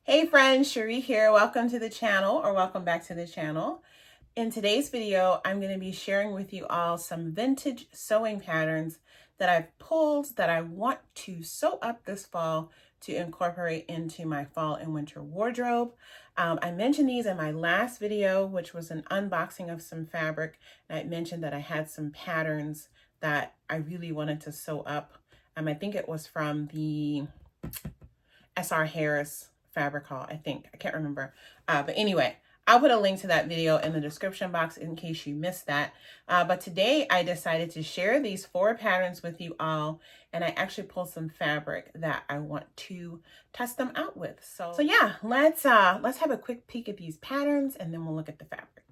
Hey friends, Cherie here. Welcome to the channel, or welcome back to the channel. In today's video, I'm going to be sharing with you all some vintage sewing patterns that I've pulled that I want to sew up this fall to incorporate into my fall and winter wardrobe. I mentioned these in my last video, which was an unboxing of some fabric. And I mentioned that I had some patterns that I really wanted to sew up. I think it was from the SR Harris fabric haul, I think. I can't remember. But anyway, I'll put a link to that video in the description box in case you missed that. But today I decided to share these 4 patterns with you all, and I actually pulled some fabric that I want to test them out with. So yeah, let's have a quick peek at these patterns and then we'll look at the fabric.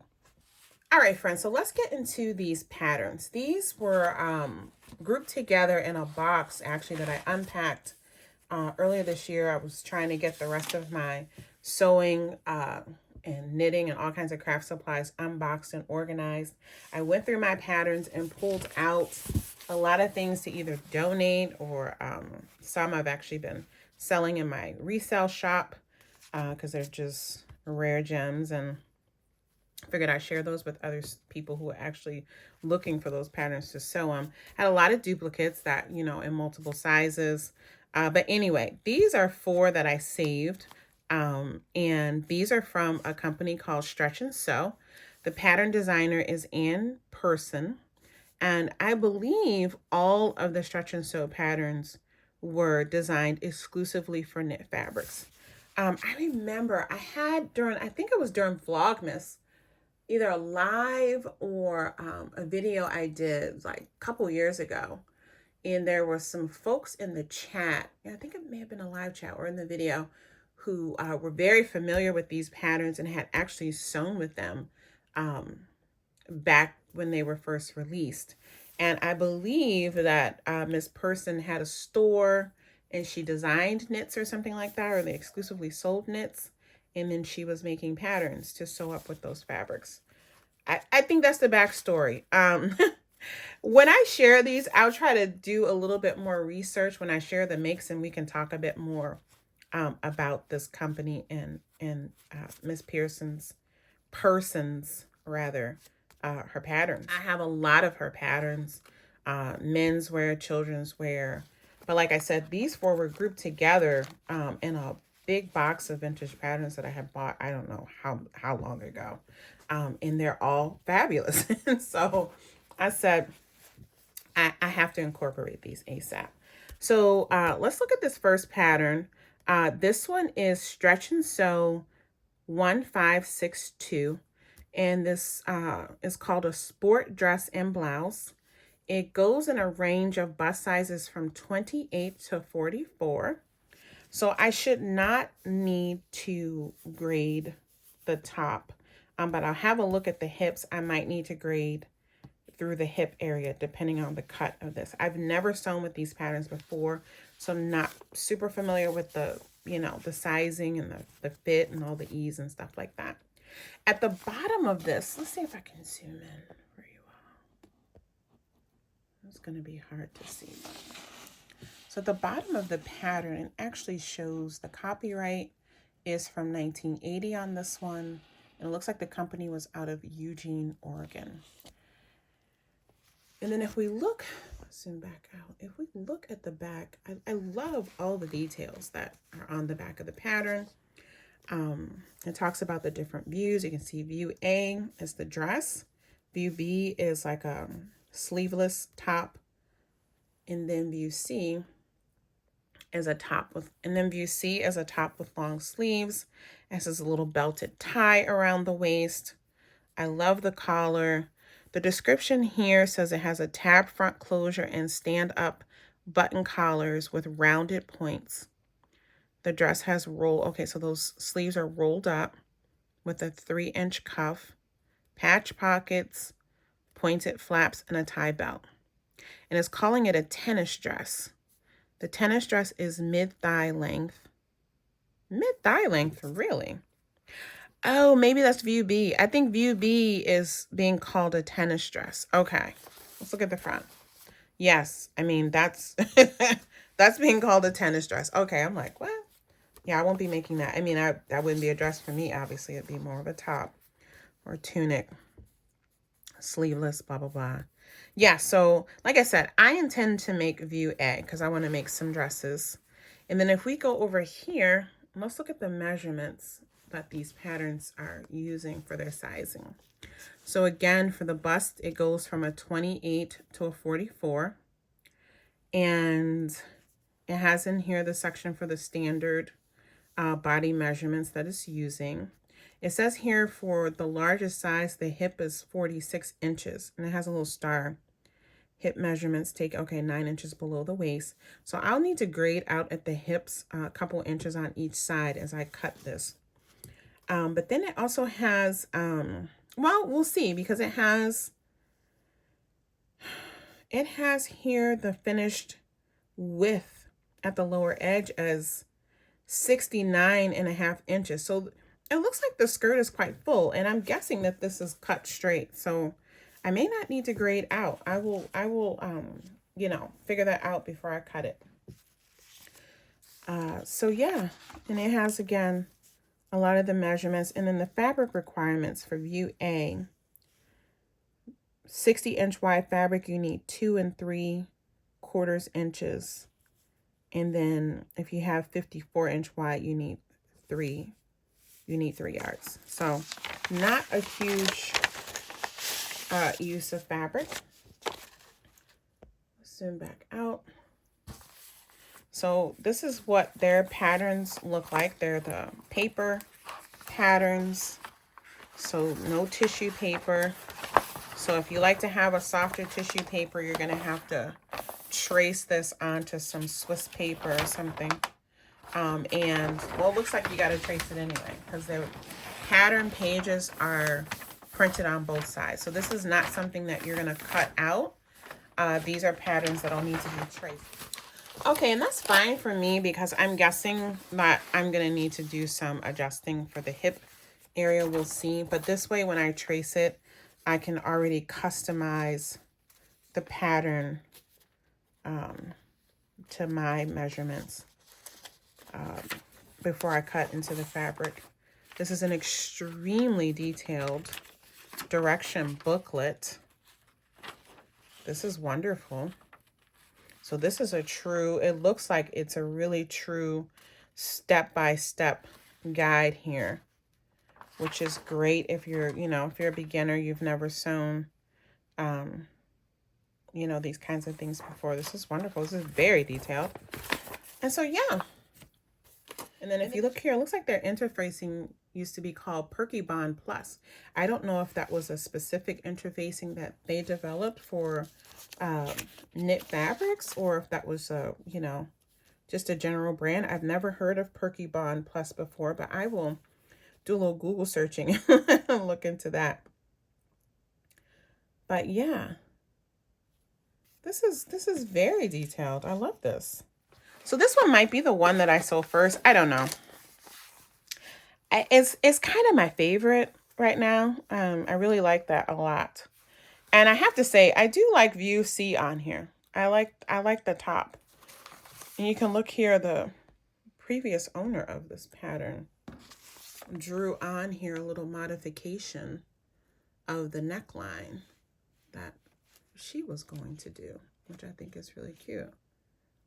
All right, friends, so let's get into these patterns. These were grouped together in a box actually that I unpacked earlier this year. I was trying to get the rest of my sewing and knitting and all kinds of craft supplies unboxed and organized. I went through my patterns and pulled out a lot of things to either donate or some I've actually been selling in my resale shop because they're just rare gems, and figured I'd share those with other people who are actually looking for those patterns to sew them. Had a lot of duplicates that, you know, in multiple sizes. But anyway, these are 4 that I saved. And these are from a company called Stretch and Sew. The pattern designer is Ann Person. And I believe all of the Stretch and Sew patterns were designed exclusively for knit fabrics. I remember I had I think it was during Vlogmas, either a live or a video I did like a couple years ago. And there were some folks in the chat, I think it may have been a live chat or in the video, who were very familiar with these patterns and had actually sewn with them back when they were first released. And I believe that Miss Person had a store and she designed knits or something like that, or they exclusively sold knits. And then she was making patterns to sew up with those fabrics. I think that's the backstory. When I share these, I'll try to do a little bit more research when I share the makes, and we can talk a bit more about this company and Miss Person's her patterns. I have a lot of her patterns, men's wear, children's wear. But like I said, these 4 were grouped together in a big box of vintage patterns that I had bought, I don't know how long ago. And they're all fabulous. And so I said, I have to incorporate these ASAP. So let's look at this first pattern. This one is Stretch and Sew 1562. And this is called a sport dress and blouse. It goes in a range of bust sizes from 28 to 44. So I should not need to grade the top, but I'll have a look at the hips. I might need to grade through the hip area depending on the cut of this. I've never sewn with these patterns before, so I'm not super familiar with the, you know, the sizing and the fit and all the ease and stuff like that. At the bottom of this, let's see if I can zoom in for you all. It's going to be hard to see. So at the bottom of the pattern, it actually shows the copyright is from 1980 on this one. And it looks like the company was out of Eugene, Oregon. And then if we look, let's zoom back out. If we look at the back, I love all the details that are on the back of the pattern. It talks about the different views. You can see view A is the dress. View B is like a sleeveless top. And then view C is a top with, view C is a top with long sleeves. It has a little belted tie around the waist. I love the collar. The description here says it has a tab front closure and stand-up button collars with rounded points. The dress has okay, so those sleeves are rolled up with a 3-inch cuff, patch pockets, pointed flaps, and a tie belt. And it's calling it a tennis dress. The tennis dress is mid-thigh length. Mid-thigh length, really? Oh, maybe that's view B. I think view B is being called a tennis dress. Okay, let's look at the front. Yes, I mean, that's that's being called a tennis dress. Okay, I'm like, what? Yeah, I won't be making that. I mean, that wouldn't be a dress for me, obviously. It'd be more of a top or tunic, sleeveless, blah, blah, blah. Yeah, so like I said, I intend to make view A because I want to make some dresses. And then if we go over here, let's look at the measurements that these patterns are using for their sizing. So again, for the bust, it goes from a 28 to a 44. And it has in here the section for the standard body measurements that it's using. It says here for the largest size, the hip is 46 inches. And it has a little star. Hip measurements take, okay, 9 inches below the waist. So I'll need to grade out at the hips a couple inches on each side as I cut this. But then it also has, well, we'll see, because it has here the finished width at the lower edge as 69.5 inches. So it looks like the skirt is quite full, and I'm guessing that this is cut straight. So I may not need to grade out. I will, you know, figure that out before I cut it. So yeah, and it has, again, a lot of the measurements, and then the fabric requirements for view A. 60-inch wide fabric, you need 2 3/4 inches. And then if you have 54-inch wide, you need 3 yards. So not a huge use of fabric. Zoom back out. So this is what their patterns look like. They're the paper patterns. So no tissue paper. So if you like to have a softer tissue paper, you're going to have to trace this onto some Swiss paper or something. And, well, it looks like you got to trace it anyway, because the pattern pages are printed on both sides. So this is not something that you're going to cut out. These are patterns that'll need to be traced. Okay, and that's fine for me, because I'm guessing that I'm going to need to do some adjusting for the hip area. We'll see. But this way, when I trace it, I can already customize the pattern to my measurements before I cut into the fabric. This is an extremely detailed direction booklet. This is wonderful. So this is a true, it looks like it's a really true step-by-step guide here, which is great if you're, you know, if you're a beginner, you've never sewn, you know, these kinds of things before. This is wonderful. This is very detailed. And so, yeah. And then if you look here, it looks like their interfacing used to be called Perky Bond Plus. I don't know if that was a specific interfacing that they developed for knit fabrics, or if that was, you know, just a general brand. I've never heard of Perky Bond Plus before, but I will do a little Google searching and look into that. But yeah, this is very detailed. I love this. So this one might be the one that I sew first. I don't know. It's kind of my favorite right now. I really like that a lot. And I have to say, I do like view C on here. I like the top. And you can look here, the previous owner of this pattern drew on here a little modification of the neckline that she was going to do, which I think is really cute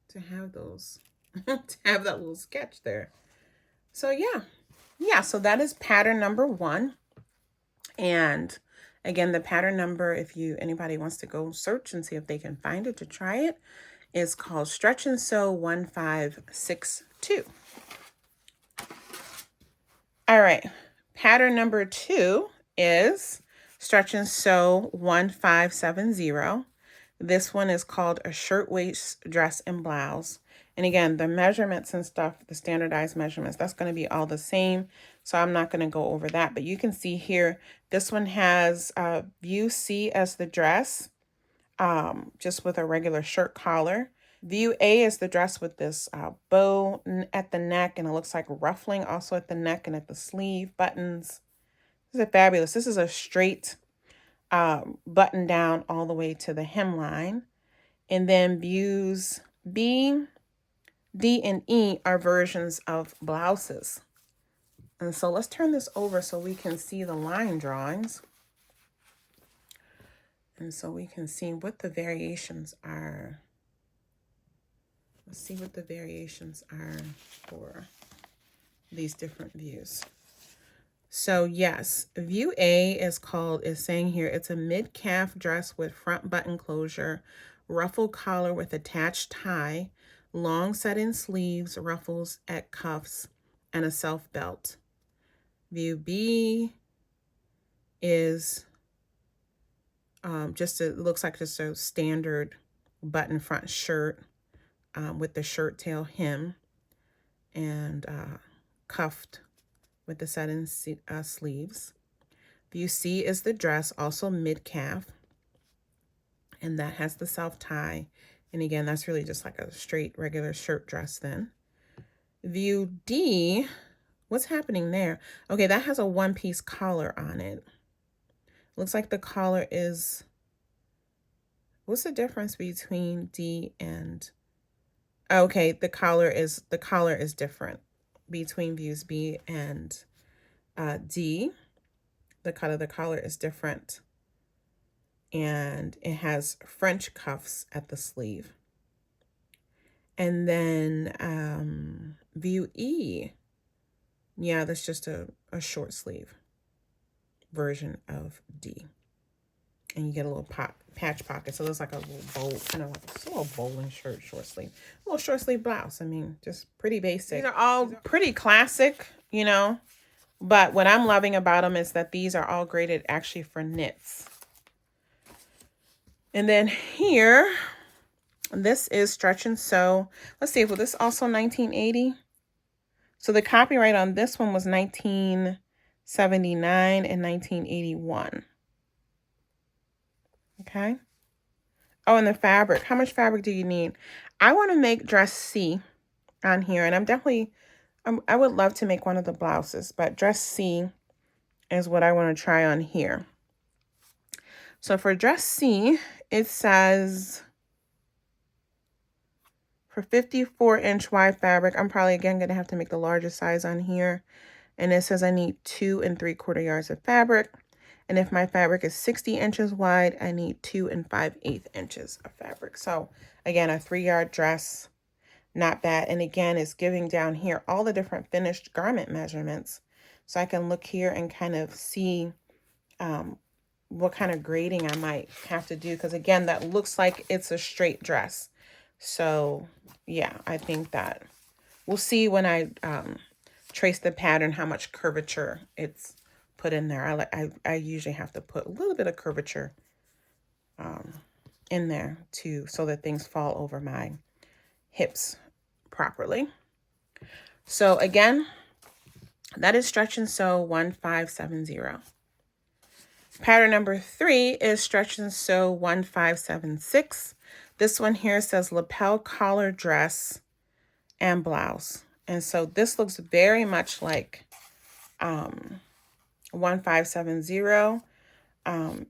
to have those, to have that little sketch there. So yeah, so that is pattern number 1. And again, the pattern number, if anybody wants to go search and see if they can find it to try it, is called Stretch and Sew 1562. All right, pattern number 2 is Stretch and Sew 1570. This one is called a shirtwaist dress and blouse. And again, the measurements and stuff, the standardized measurements, that's going to be all the same. So I'm not going to go over that. But you can see here, this one has view C as the dress, just with a regular shirt collar. View A is the dress with this bow at the neck, and it looks like ruffling also at the neck and at the sleeve buttons. This is fabulous. This is a straight button down all the way to the hemline. And then views B D and E are versions of blouses. And so let's turn this over so we can see the line drawings. And so we can see what the variations are. Let's see what the variations are for these different views. So yes, view A is saying here, it's a mid-calf dress with front button closure, ruffle collar with attached tie, long set-in sleeves, ruffles at cuffs, and a self belt. View B is it looks like just a standard button front shirt with the shirt tail hem and cuffed with the set-in sleeves. View C is the dress, also mid-calf, and that has the self tie. And again, that's really just like a straight regular shirt dress then. View D, what's happening there? Okay, that has a one-piece collar on it. Looks like the collar is, what's the difference between D and, okay, the collar is different between views B and D. The cut of the collar is different, and it has French cuffs at the sleeve. And then view E, yeah, that's just a short sleeve version of D. And you get a little patch pocket. So there's like a little bowl, like a little bowling shirt, short sleeve. A little short sleeve blouse. I mean, just pretty basic. These are all pretty classic, but what I'm loving about them is that these are all graded actually for knits. And then here, this is Stretch and Sew. Let's see, was this also 1980? So the copyright on this one was 1979 and 1981. Okay. Oh, and the fabric. How much fabric do you need? I want to make dress C on here, and I would love to make one of the blouses, but dress C is what I want to try on here. So for dress C, it says for 54-inch wide fabric, I'm probably again going to have to make the largest size on here. And it says I need 2 3/4 yards of fabric. And if my fabric is 60 inches wide, I need 2 5/8 inches of fabric. So again, a 3-yard dress, not bad. And again, it's giving down here all the different finished garment measurements. So I can look here and kind of see what kind of grading I might have to do. Because again, that looks like it's a straight dress. So yeah, I think that we'll see when I trace the pattern how much curvature it's put in there. I usually have to put a little bit of curvature in there too, so that things fall over my hips properly. So again, that is Stretch and Sew 1570. Pattern number 3 is Stretch and Sew 1576. This one here says lapel collar dress and blouse. And so this looks very much like 1570.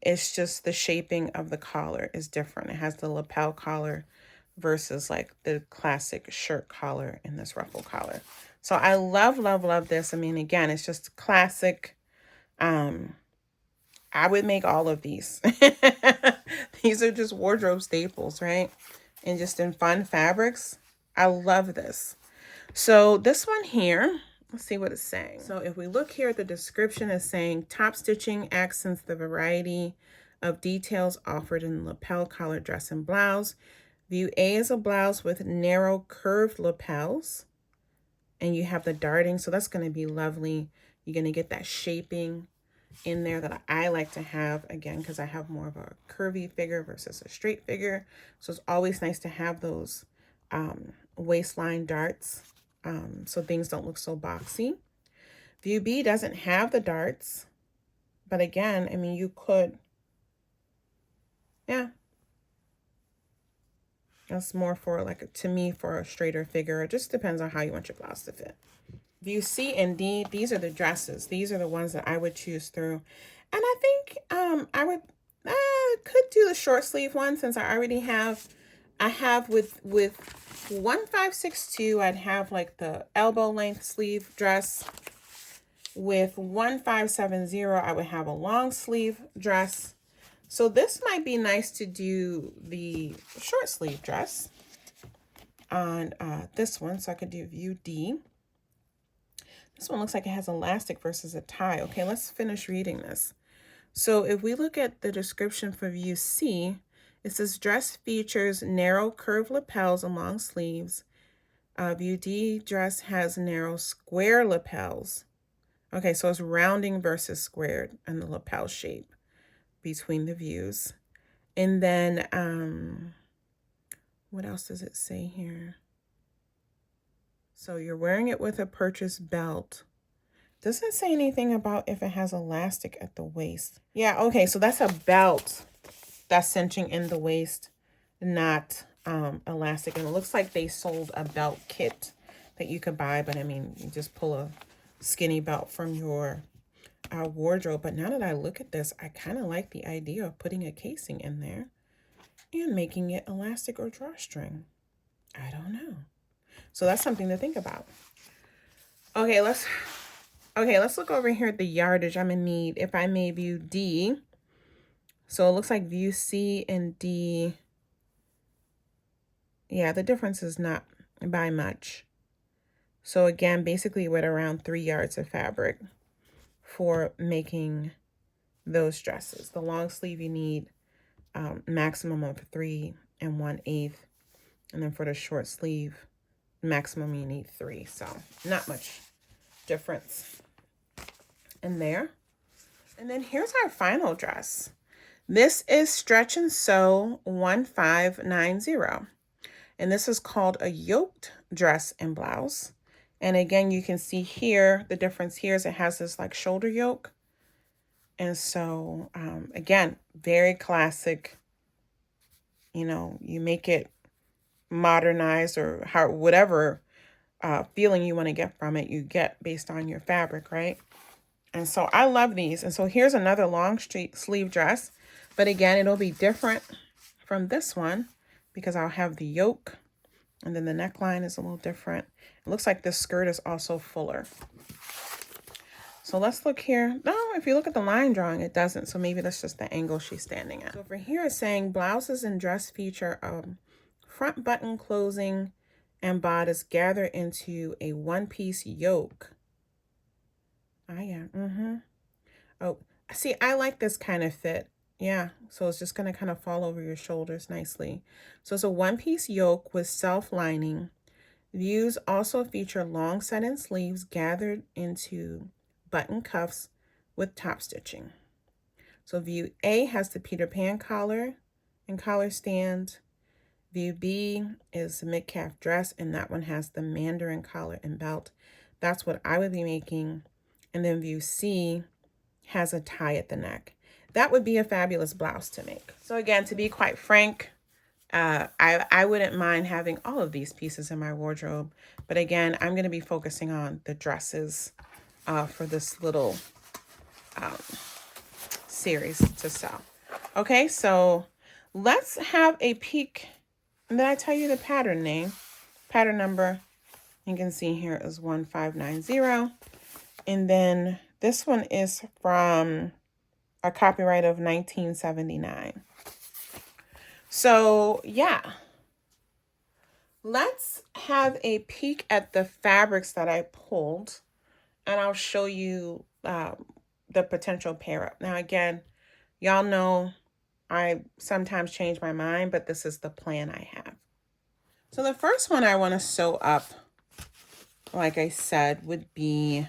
It's just the shaping of the collar is different. It has the lapel collar versus like the classic shirt collar in this ruffle collar. So I love, love, love this. I mean, again, it's just classic. I would make all of these. These are just wardrobe staples, right? And just in fun fabrics. I love this. So this one here, let's see what it's saying. So if we look here at the description, it's saying top stitching accents the variety of details offered in lapel collar dress and blouse. View A is a blouse with narrow curved lapels. And you have the darting, so that's going to be lovely. You're going to get that shaping in there that I like to have, again, because I have more of a curvy figure versus a straight figure. So it's always nice to have those waistline darts so things don't look so boxy. View B doesn't have the darts, but again, I mean, you could, yeah. That's more for like, to me, for a straighter figure. It just depends on how you want your blouse to fit. View C and D, these are the dresses. These are the ones that I would choose through. And I think I could do the short sleeve one since I already have I have with 1562, I'd have like the elbow length sleeve dress. With 1570, I would have a long sleeve dress. So this might be nice to do the short sleeve dress on this one. So I could do view D. This one looks like it has elastic versus a tie. Okay, let's finish reading this. So if we look at the description for view C, it says dress features narrow curved lapels and long sleeves. View D dress has narrow square lapels. Okay, so it's rounding versus squared in the lapel shape between the views. And then, what else does it say here? So you're wearing it with a purchased belt. Doesn't say anything about if it has elastic at the waist. Yeah, okay, so that's a belt that's cinching in the waist, not elastic. And it looks like they sold a belt kit that you could buy, but I mean, you just pull a skinny belt from your wardrobe. But now that I look at this, I kind of like the idea of putting a casing in there and making it elastic or drawstring. I don't know. So that's something to think about. Okay, let's look over here at the yardage I'm gonna need if I may view D. So it looks like view C and D. Yeah, the difference is not by much. So again, basically with around 3 yards of fabric for making those dresses. The long sleeve you need maximum of 3 1/8. And then for the short sleeve, maximum you need 3. So not much difference in there. And then here's our final dress. This is Stretch and Sew 1590. And this is called a yoked dress and blouse. And again, you can see here, the difference here is it has this like shoulder yoke. And so, again, very classic. You know, you make it modernized or how, whatever feeling you want to get from it, you get based on your fabric, right? And so I love these. And so here's another long sleeve dress. But again, it'll be different from this one because I'll have the yoke. And then the neckline is a little different. It looks like this skirt is also fuller. So let's look here. No, if you look at the line drawing, it doesn't. So maybe that's just the angle she's standing at. So for here, it's saying blouses and dress feature front button closing and bodice gather into a one-piece yoke. Ah, yeah. Oh, see, I like this kind of fit. Yeah, so it's just going to kind of fall over your shoulders nicely. So it's a one-piece yoke with self-lining. Views also feature long set-in sleeves gathered into button cuffs with top stitching. So view A has the Peter Pan collar and collar stand. View B is the mid-calf dress, and that one has the mandarin collar and belt. That's what I would be making. And then view C has a tie at the neck. That would be a fabulous blouse to make. So again, to be quite frank, I wouldn't mind having all of these pieces in my wardrobe. But again, I'm going to be focusing on the dresses for this little series to sew. Okay, so let's have a peek. And then I tell you the pattern name, pattern number. You can see here is 1590. And then this one is from a copyright of 1979. So yeah, let's have a peek at the fabrics that I pulled, and I'll show you the potential pair up. Now again, y'all know I sometimes change my mind, but this is the plan I have. So the first one I want to sew up, like I said, would be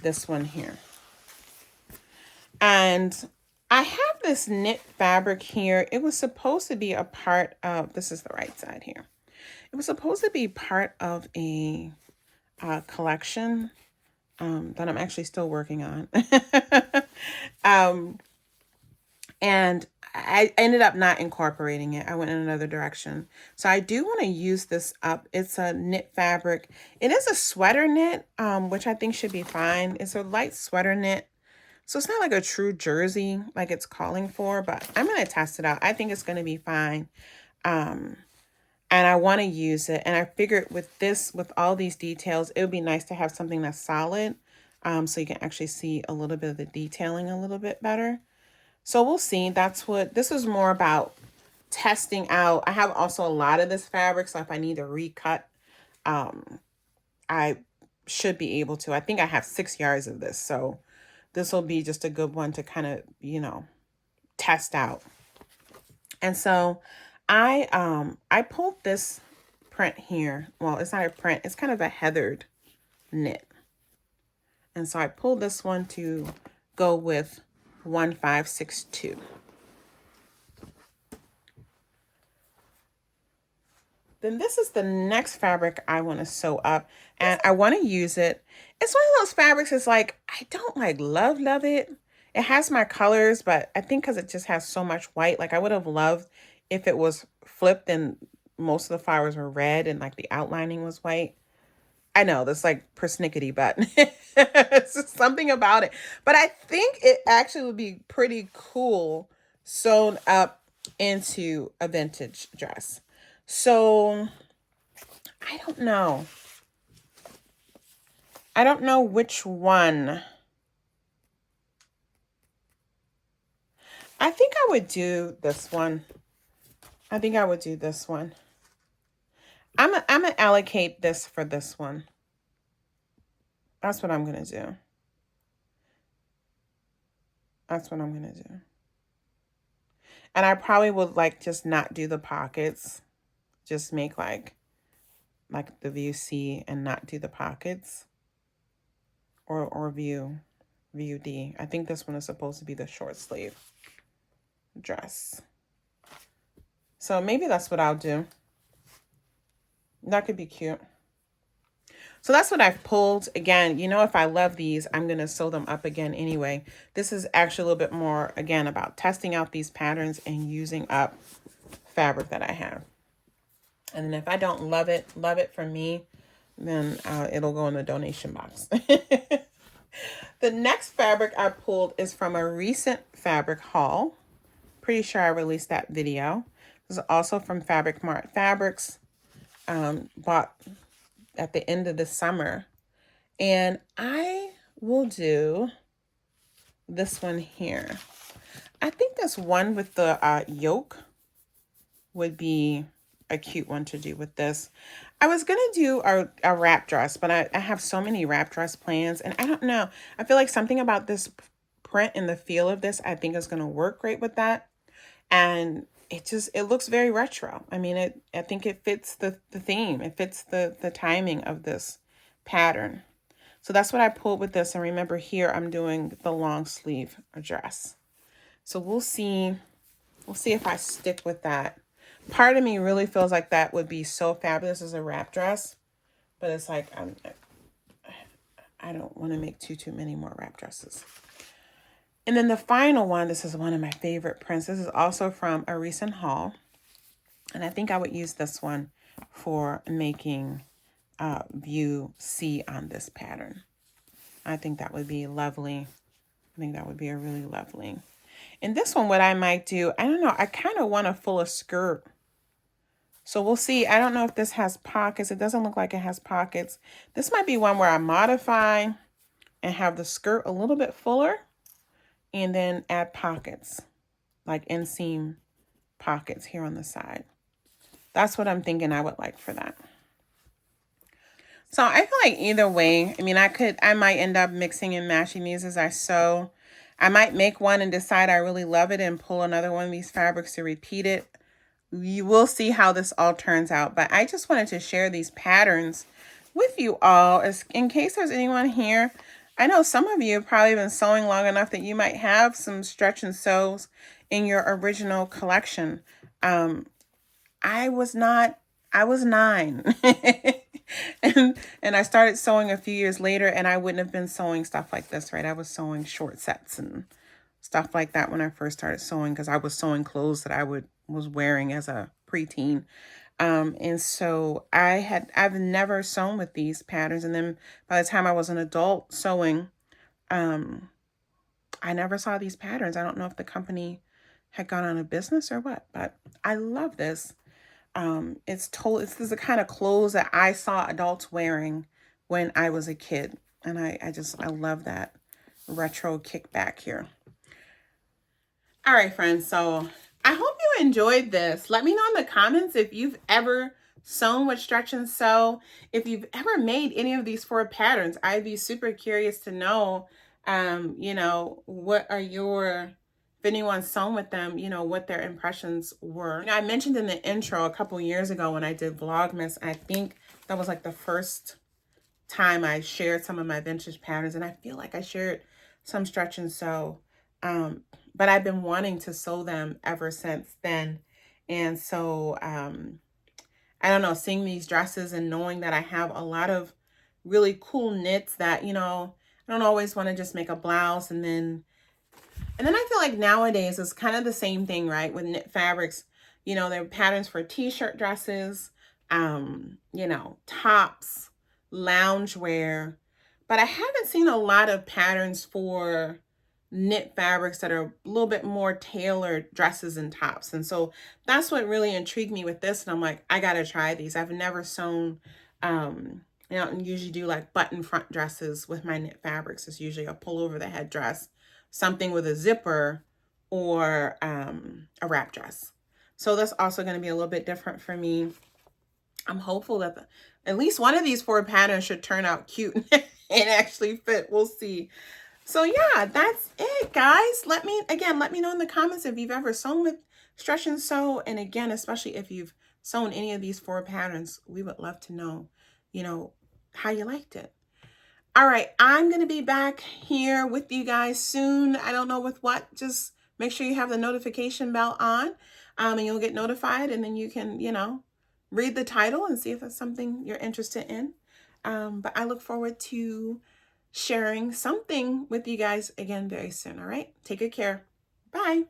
this one here. And I have this knit fabric here. It was supposed to be a part of, this is the right side here. It was supposed to be part of a collection that I'm actually still working on. And I ended up not incorporating it. I went in another direction. So I do want to use this up. It's a knit fabric. It is a sweater knit, which I think should be fine. It's a light sweater knit. So it's not like a true jersey like it's calling for, but I'm going to test it out. I think it's going to be fine. And I want to use it. And I figured with this, with all these details, it would be nice to have something that's solid, so you can actually see a little bit of the detailing a little bit better. So we'll see. That's what this is more about, testing out. I have also a lot of this fabric, so if I need to recut, I should be able to. I think I have 6 yards of this, so this will be just a good one to kind of, test out. And so I pulled this print here. Well, it's not a print, it's kind of a heathered knit. And so I pulled this one to go with 1562. Then this is the next fabric I want to sew up, and I want to use it. It's one of those fabrics, it's like, I don't like love it. It has my colors, but I think because it just has so much white, like I would have loved if it was flipped and most of the flowers were red and like the outlining was white. I know that's like persnickety, but it's just something about it. But I think it actually would be pretty cool sewn up into a vintage dress. So I don't know. I don't know which one. I think I would do this one. I think I would do this one. I'm gonna allocate this for this one. That's what I'm gonna do. That's what I'm gonna do. And I probably would like just not do the pockets. Just make like the view C and not do the pockets. Or view D. I think this one is supposed to be the short sleeve dress. So maybe that's what I'll do. That could be cute. So that's what I've pulled. Again, if I love these, I'm going to sew them up again anyway. This is actually a little bit more, again, about testing out these patterns and using up fabric that I have. And then if I don't love it for me, then it'll go in the donation box. The next fabric I pulled is from a recent fabric haul. Pretty sure I released that video. This is also from Fabric Mart Fabrics. Bought at the end of the summer. And I will do this one here. I think this one with the yoke would be a cute one to do with this. I was going to do a wrap dress, but I have so many wrap dress plans, and I don't know. I feel like something about this print and the feel of this, I think is going to work great with that. And it looks very retro. I mean, I think it fits the theme. It fits the timing of this pattern. So that's what I pulled with this. And remember here, I'm doing the long sleeve dress. So we'll see if I stick with that. Part of me really feels like that would be so fabulous as a wrap dress, but it's like, I don't want to make too many more wrap dresses. And then the final one, this is one of my favorite prints. This is also from a recent haul. And I think I would use this one for making view C on this pattern. I think that would be lovely. I think that would be a really lovely. And this one, what I might do, I don't know, I kind of want a fuller skirt. So we'll see. I don't know if this has pockets. It doesn't look like it has pockets. This might be one where I modify and have the skirt a little bit fuller and then add pockets, like inseam pockets here on the side. That's what I'm thinking I would like for that. So I feel like either way, I mean, I might end up mixing and matching these as I sew. I might make one and decide I really love it and pull another one of these fabrics to repeat it. You will see how this all turns out, but I just wanted to share these patterns with you all in case there's anyone here. I know some of you have probably been sewing long enough that you might have some stretch and sews in your original collection. I was not. I was 9 and I started sewing a few years later, and I wouldn't have been sewing stuff like this, right? I was sewing short sets and stuff like that when I first started sewing, because I was sewing clothes that I was wearing as a preteen. And so I've never sewn with these patterns. And then by the time I was an adult sewing, I never saw these patterns. I don't know if the company had gone out of business or what, but I love this. This is the kind of clothes that I saw adults wearing when I was a kid. And I love that retro kickback here. All right, friends. So I hope you enjoyed this. Let me know in the comments if you've ever sewn with Stretch and Sew. If you've ever made any of these 4 patterns, I'd be super curious to know, you know, what are your, if anyone's sewn with them, you know, what their impressions were. You know, I mentioned in the intro a couple years ago when I did Vlogmas, I think that was like the first time I shared some of my vintage patterns, and I feel like I shared some Stretch and Sew. But I've been wanting to sew them ever since then. And so, I don't know, seeing these dresses and knowing that I have a lot of really cool knits that, you know, I don't always want to just make a blouse and then I feel like nowadays it's kind of the same thing, right? With knit fabrics, you know, there are patterns for t-shirt dresses, you know, tops, loungewear, but I haven't seen a lot of patterns for knit fabrics that are a little bit more tailored dresses and tops. And so that's what really intrigued me with this. And I'm like, I gotta try these. I've never sewn, you know, and usually do like button front dresses with my knit fabrics. It's usually a pull over the head dress, something with a zipper, or a wrap dress. So that's also going to be a little bit different for me. I'm hopeful that at least one of these 4 patterns should turn out cute and actually fit. We'll see. So yeah, that's it, guys. Let me know in the comments if you've ever sewn with Stretch and Sew. And again, especially if you've sewn any of these 4 patterns, we would love to know, you know, how you liked it. All right, I'm going to be back here with you guys soon. I don't know with what. Just make sure you have the notification bell on, and you'll get notified, and then you can, you know, read the title and see if it's something you're interested in. But I look forward to sharing something with you guys again very soon. All right, take good care. Bye.